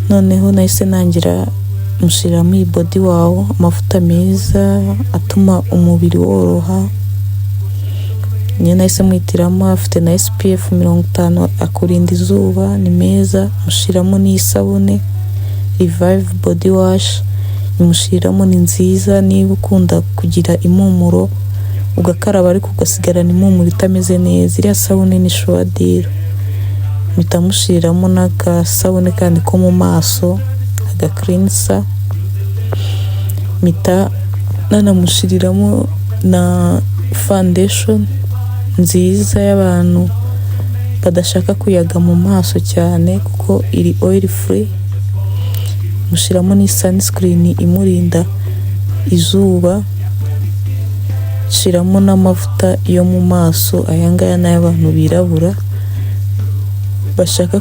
noneho nahise nangira mushiramo iyi body wow, amavuta meza atuma umubiri woroha. Niyo nahise mwitiramo, afite na SPF 50 akurinda izuba, ni meza. Mushiramo n'isabune Revive body wash, mushiramo ni nziza. Niba ukunda kugira impumuro ugakaraba ariko ugasigarana impumuro itameze neza, iriya sabune ni sure deal. Mpita mushiramo n'agasabune kandi ko mu maso, aga cleanser. Mpita nanamushiriramo na foundation nziza y'abantu badashaka kuyaga mu maso cyane kuko iri oil free. Mushiramo ni sunscreen imurinda izuba. Shiramo n'amavuta yo mu maso, ayangaya n'abantu birabura bashaka